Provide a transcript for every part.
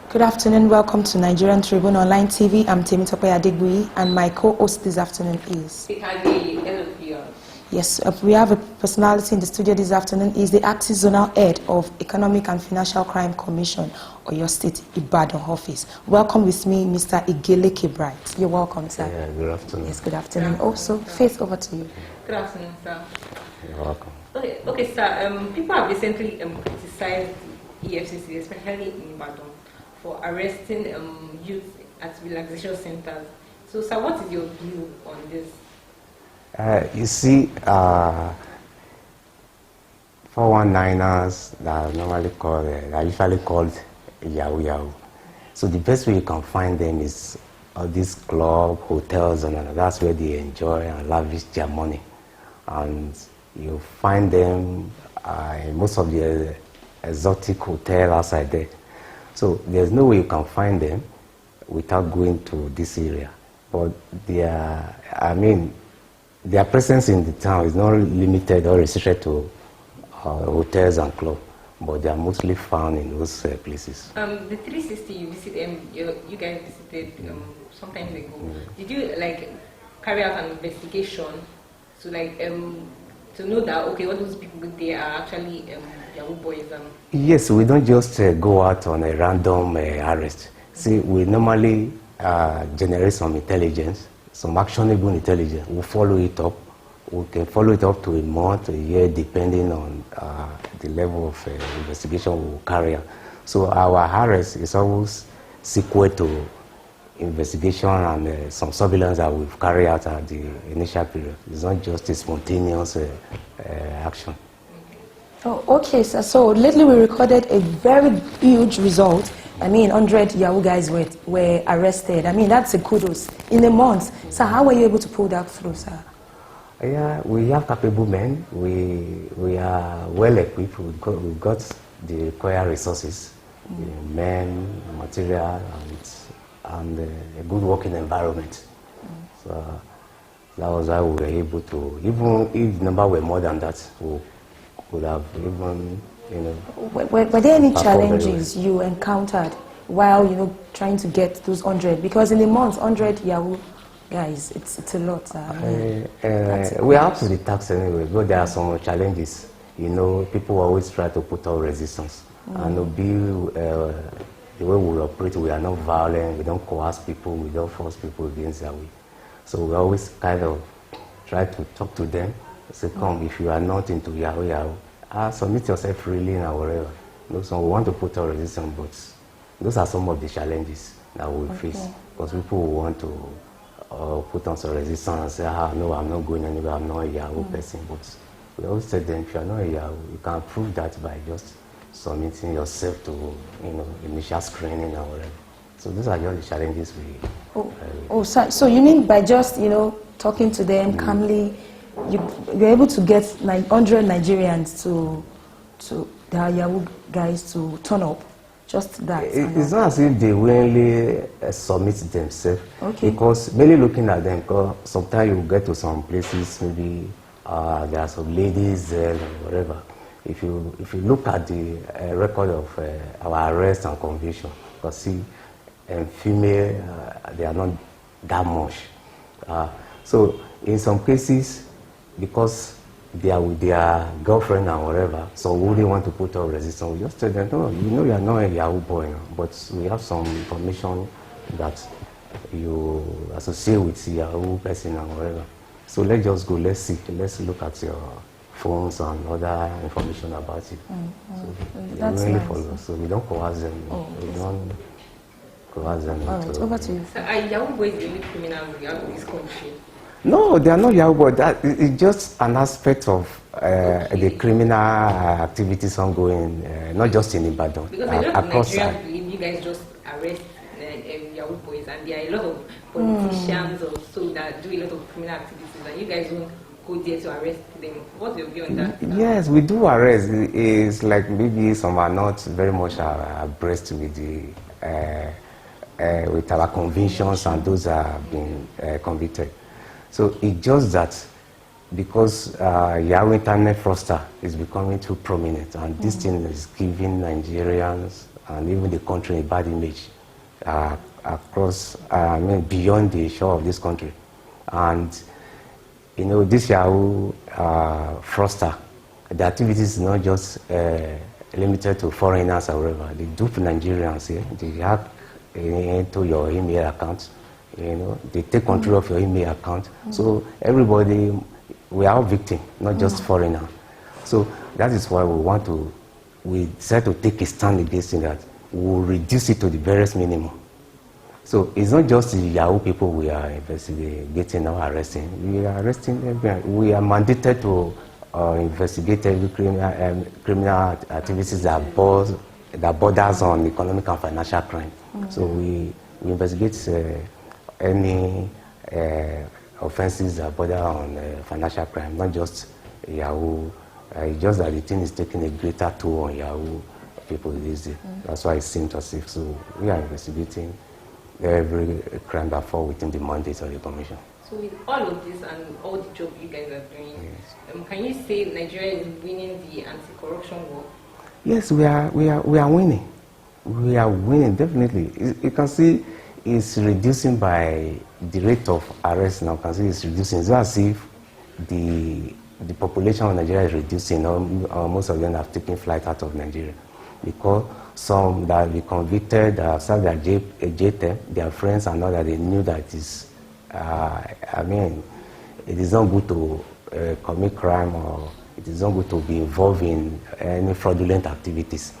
Good afternoon. Welcome to Nigerian Tribune Online TV. I'm Temitope Adegbui, and my co-host this afternoon is... Yes, we have a personality in the studio this afternoon. Is the Acting Zonal Head of Economic and Financial Crime Commission, Oyo State, Ibadan office. Welcome with me, Mr. Igeleke Bright. You're welcome, sir. Yeah, good afternoon. Yes, good afternoon. Also, Faith, over to you. Good afternoon, sir. You're welcome. Okay, sir. People have recently criticized EFCC, especially in Ibadan, for arresting youth at relaxation centers. So, sir, what is your view on this? You see, 419ers that are usually called yahoo. So the best way you can find them is all these clubs, hotels, and that's where they enjoy and lavish their money. And you find them in most of the exotic hotels outside there. So there's no way you can find them without going to this area. But their presence in the town is not limited or restricted to hotels and clubs, but they are mostly found in those places. The 360 you visited, you guys visited some time ago. Did you carry out an investigation to to know that what those people they are actually Yahoo boys? Yes, we don't just go out on a random arrest. See, we normally generate some intelligence. Some actionable intelligence. We'll follow it up. We can follow it up to a month, a year, depending on the level of investigation we'll carry out. So our arrest is always sequel to investigation and some surveillance that we've carried out at the initial period. It's not just a spontaneous action. Oh, okay, sir. So lately we recorded a very huge result. 100 Yahoo guys were arrested. That's a kudos in a month. So how were you able to pull that through, sir? Yeah, we have capable men. We are well equipped. We've got the required resources, men, material, and a good working environment. So that was how we were able to, even if the number were more than that, we could have even, Were there any challenges you encountered while, trying to get those 100? Because in a month, 100 Yahoo guys, it's a lot. We are up to the task anyway, but there are some challenges. People always try to put out resistance. And the way we operate, we are not violent, we don't coerce people, we don't force people against their will. So we always kind of try to talk to them, say, come, if you are not into Yahoo, submit yourself freely or whatever. So we want to put out resistance, but those are some of the challenges that we face. Because people want to put on some resistance and say, no, I'm not going anywhere, I'm not a Yahoo person. But we always tell them, if you're not a Yahoo, you can prove that by just submitting yourself to initial screening or whatever. So those are just the challenges we so you mean by just talking to them calmly, you're able to get 100 Nigerians to the Yahoo guys to turn up? Just that? It's not as if they willingly submit themselves. Okay. Because merely looking at them, because sometimes you get to some places, maybe there are some ladies there or whatever. If you look at the record of our arrest and conviction, because see, female, they are not that much. So in some cases, because they are with their girlfriend and whatever, so we wouldn't want to put up resistance. We just tell them, no, you are not a Yahoo boy, but we have some information that you associate with Yahoo person and whatever. So let's just go, let's see, let's look at your phones and other information about you. So that's really nice. follow. So we don't coerce them. We don't coerce them. All right, over to you. So are Yahoo boys the only criminals we have in this country? No, they are not Yahoo boys. That it's just an aspect of the criminal activities ongoing, not just in Ibadan. Because a lot of Nigerians believe you guys just arrest Yahoo boys, and there are a lot of politicians also that do a lot of criminal activities, and you guys don't go there to arrest them. What's your view on that? Yes, we do arrest. It's like maybe some are not very much abreast with the with our convictions, and those have been convicted. So it's just that because Yahoo internet fraudster is becoming too prominent, and this thing is giving Nigerians and even the country a bad image across, beyond the shore of this country. And this Yahoo fraudster, the activities is not just limited to foreigners or whatever. They dupe Nigerians here. They hack into your email account. They take control of your email account. So everybody, we are all victims, not just foreigners. So that is why we decide to take a stand against it, that we will reduce it to the barest minimum. So it's not just the Yahoo people we are investigating or arresting. We are arresting everyone. We are mandated to investigate every criminal activities that borders on economic and financial crime. So we investigate any offenses that border on financial crime, not just Yahoo. It's just that the thing is taking a greater toll on Yahoo people these days. That's why it seems as if. So we are investigating every crime that falls within the mandate of the Commission. So with all of this and all the job you guys are doing, can you say Nigeria is winning the anti-corruption war? Yes, we are winning. We are winning, definitely. You can see it's reducing by the rate of arrest now. You can see it's reducing. It's as if the population of Nigeria is reducing. Most of them have taken flight out of Nigeria, because some that be convicted, served their jail term, their friends and all that, they knew that it is not good to commit crime, or it is not good to be involved in any fraudulent activities.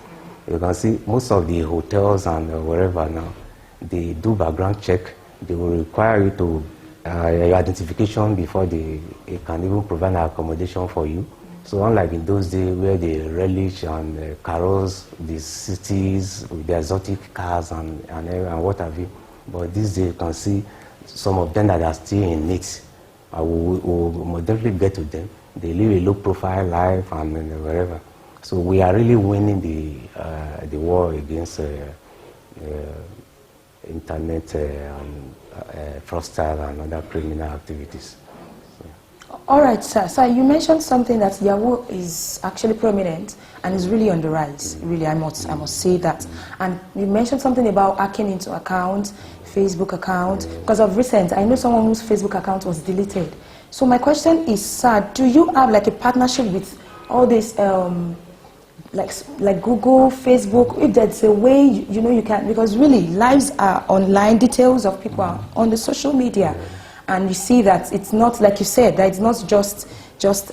You can see most of the hotels and wherever now, they do background check. They will require you to your identification before they can even provide an accommodation for you. So unlike in those days where they relish and carouse the cities with their exotic cars and what have you, but these days you can see some of them that are still in it. We'll definitely get to them. They live a low-profile life and wherever. So we are really winning the war against internet and fraudsters and other criminal activities. All right, sir. So you mentioned something that Yahoo is actually prominent and is really on the rise. Really, I must say that. And you mentioned something about hacking into accounts, Facebook account. Because of recent, I know someone whose Facebook account was deleted. So my question is, sir, do you have like a partnership with all this, like Google, Facebook? If there's a way, you can, because really lives are online, details of people are on the social media. And you see that it's not, like you said, that it's not just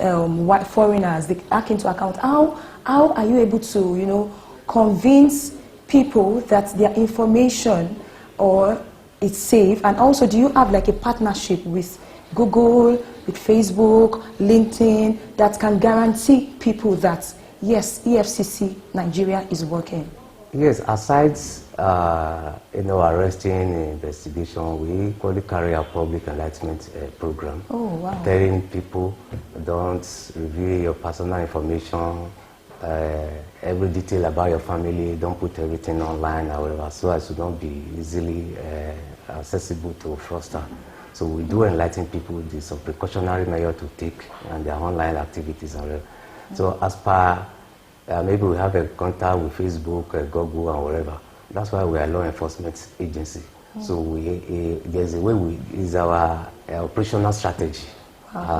white foreigners, they hack into account. How are you able to, convince people that their information it's safe? And also, do you have like a partnership with Google, with Facebook, LinkedIn, that can guarantee people that, yes, EFCC Nigeria is working? Yes, aside arresting investigation, we equally carry a public enlightenment program. Oh, wow. Telling people, don't reveal your personal information, every detail about your family, don't put everything online, however, so as to not be easily accessible to a fraudster. So we do enlighten people with some precautionary measure to take and their online activities. So as per maybe we have a contact with Facebook, Google, and whatever. That's why we are a law enforcement agency. So there's a way is our operational strategy.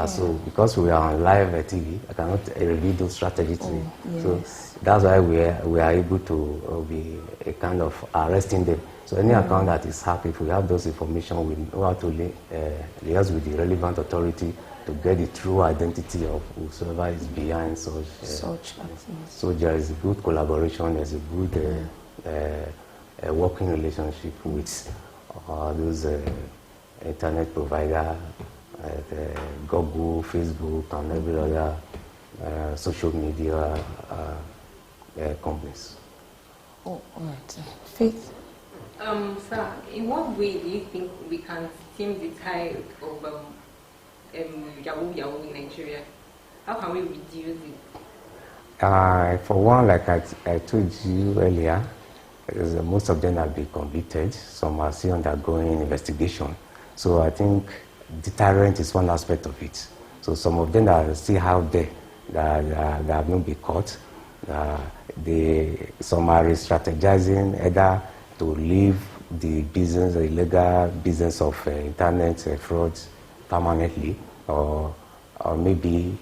So because we are on live TV, I cannot reveal those strategies to you. Yes. So that's why we are able to be a kind of arresting them. So any account that is hacked, if we have those information, we know how to liaise with the relevant authority to get the true identity of whoever is behind such. So there is a good collaboration, there's a good working relationship with those internet providers, Google, Facebook, and every other social media companies. Oh, all right. Faith? Sir, in what way do you think we can stem the tide of Yahoo in Nigeria? How can we reduce it? For one, like I told you earlier, most of them have been convicted. Some are still undergoing investigation. So I think deterrent is one aspect of it. So some of them are still out there that have not been caught. some are strategizing either to leave the business, the illegal business of internet fraud permanently, or maybe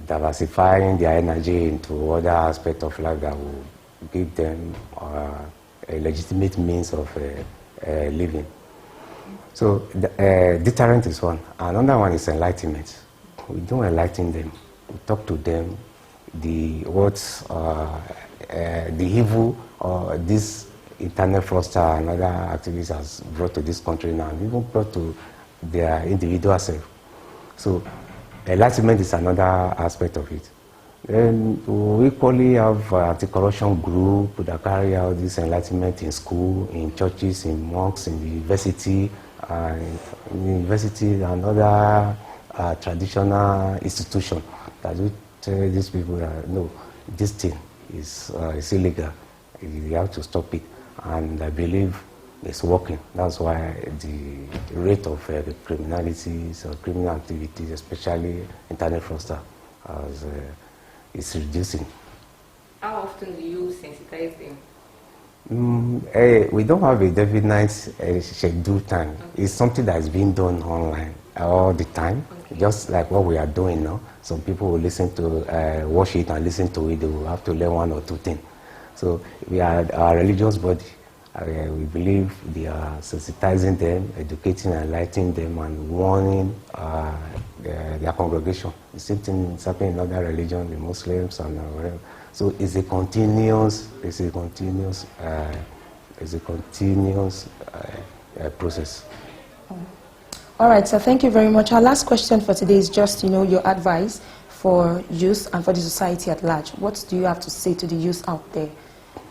diversifying their energy into other aspects of life that will give them a legitimate means of living. So deterrent is one. Another one is enlightenment. We don't enlighten them. We talk to them the evil this internet fraudster and other activists has brought to this country now, and even brought to their individual self. So enlightenment is another aspect of it. Then we equally have anti-corruption group that carry out this enlightenment in school, in churches, in mosques, in the university, and other traditional institutions that we tell these people that no, this thing is illegal. You have to stop it, and I believe it's working. That's why the rate of criminalities or criminal activities, especially internet fraudster, is reducing. How often do you sensitize them? We don't have a definite schedule time. Okay. It's something that is being done online all the time, okay. Just like what we are doing now. Some people will listen to, watch it and listen to it. They will have to learn one or two things. So we are a religious body. We believe they are sensitizing them, educating, enlightening them, and warning their congregation. The same thing is happening in other religions, the Muslims and whatever. So it's a continuous process. All right, so thank you very much. Our last question for today is just, your advice for youth and for the society at large. What do you have to say to the youth out there,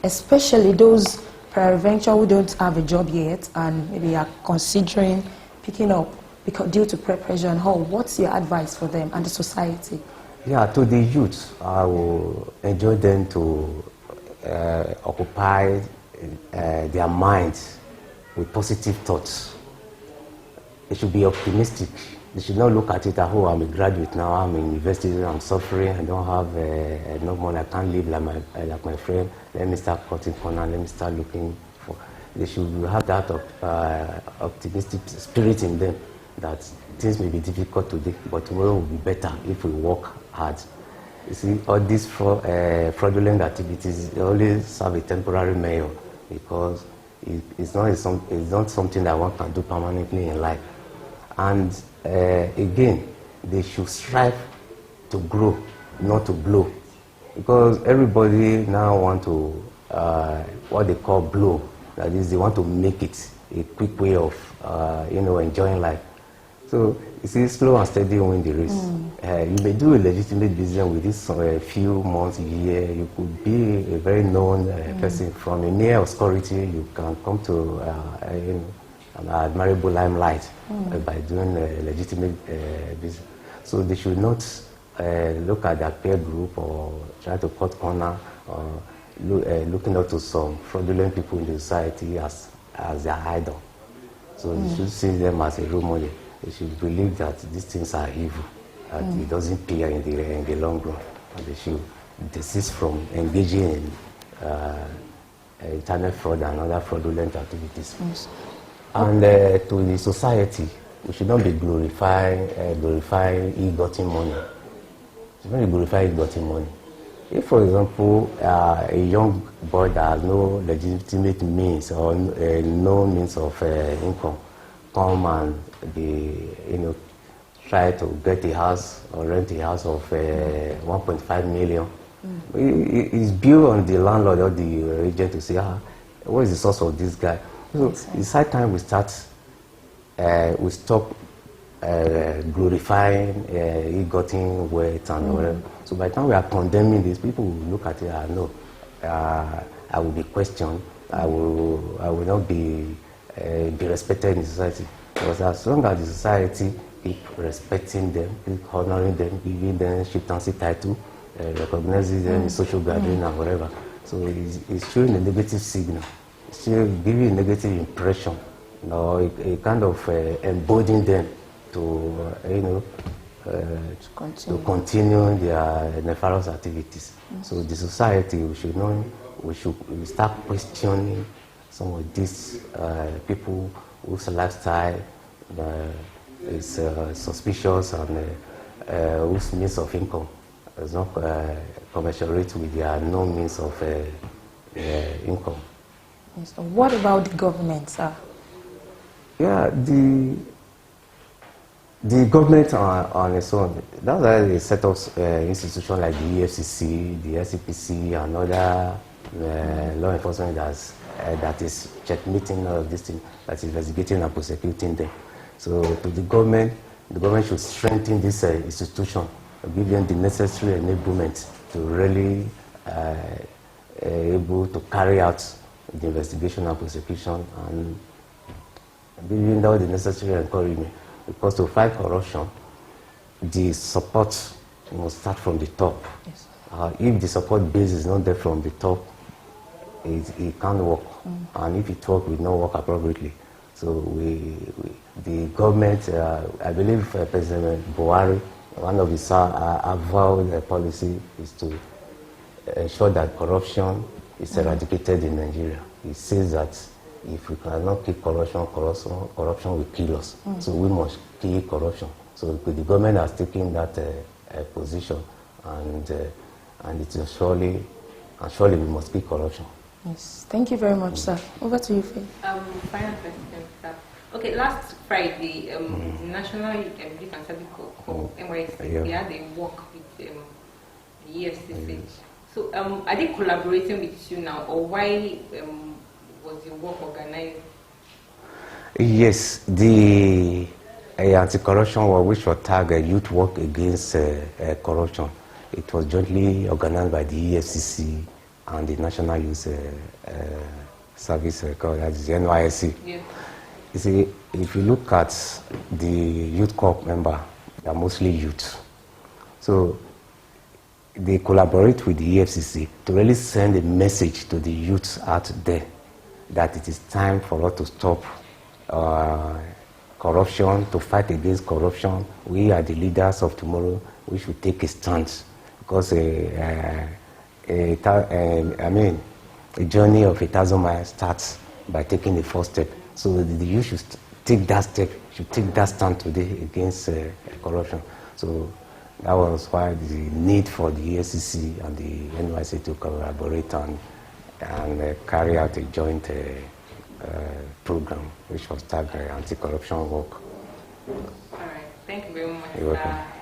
especially those peradventure who don't have a job yet and maybe are considering picking up due to peer pressure and all? What's your advice for them and the society? Yeah, to the youth, I will enjoy them to occupy their minds with positive thoughts. They should be optimistic. They should not look at it as, oh, I'm a graduate now, I'm in university, I'm suffering, I don't have enough money, I can't live like my friend. Let me start cutting corner, let me start looking for. They should have that optimistic spirit in them, that things may be difficult today, but tomorrow will be better if we work hard. You see, all these fraudulent activities, they only serve a temporary measure, because it's not something that one can do permanently in life. And again, they should strive to grow, not to blow, because everybody now want to what they call blow. That is, they want to make it a quick way of enjoying life. So you see, slow and steady win the race. You may do a legitimate business with this few months, a year. You could be a very known person. From a mere obscurity, you can come to an admirable limelight by doing a legitimate business. So they should not look at their peer group or try to cut corner or looking up to some fraudulent people in the society as their idol. So they should see them as a role model. They should believe that these things are evil, that it doesn't pay in the long run. And they should desist from engaging in internet fraud and other fraudulent activities. Yes. And to the society, we should not be glorifying ill-gotten money. We should not be glorifying ill-gotten money. If, for example, a young boy that has no legitimate means or no means of income come and try to get a house or rent a house of 1.5 million, it's built on the landlord or the agent to say, what is the source of this guy? So it's high time we stop glorifying ill-gotten wealth and whatever. So by the time we are condemning these people, will look at it and know I will be questioned. I will not be respected in society. Because as long as the society keep respecting them, keep honoring them, giving them chieftaincy title, recognizing them in social gathering and whatever, so it's showing a negative signal. It's still giving a negative impression, a kind of embodying them to to continue their nefarious activities. So the society, we should start questioning some of these people whose lifestyle is suspicious and whose means of income is not commensurate with their known means of income. Yes. So what about the government, sir? Yeah, the government on its own, that's why they set up institutions like the EFCC, the SCPC, and other law enforcement that is checkmating all of these things, that is investigating and prosecuting them. So to the government should strengthen this institution, give them the necessary enablement to really able to carry out the investigation and prosecution, and giving all the necessary encouragement. Because to fight corruption, the support must start from the top. Yes. If the support base is not there from the top, it can't work. And if it works, it will not work appropriately. So the government, I believe President Buhari, one of his avowed policy is to ensure that corruption is eradicated in Nigeria. He says that if we cannot kill corruption will kill us. So we must kill corruption. So the government has taken that position, and it is surely we must kill corruption. Yes. Thank you very much, sir. Over to you, Faith. Final question, sir. Okay, last Friday, the National Youth and Service Corps, NYSC, they had a work with the EFCC. So are they collaborating with you now, or why was your work organized? Yes, the anti-corruption work, which was tagged Youth Work Against Corruption, it was jointly organized by the EFCC and the National Youth Service, that is the NYSC. Yeah. You see, if you look at the Youth Corps member, they are mostly youth. So they collaborate with the EFCC to really send a message to the youth out there that it is time for us to stop corruption, to fight against corruption. We are the leaders of tomorrow. We should take a stance, because a journey of 1,000 miles starts by taking the first step. So the youth should take that step, should take that stand today against corruption. So that was why the need for the EFCC and the NYC to collaborate and carry out a joint program, which was tagged anti-corruption work. All right. Thank you very much. You're welcome.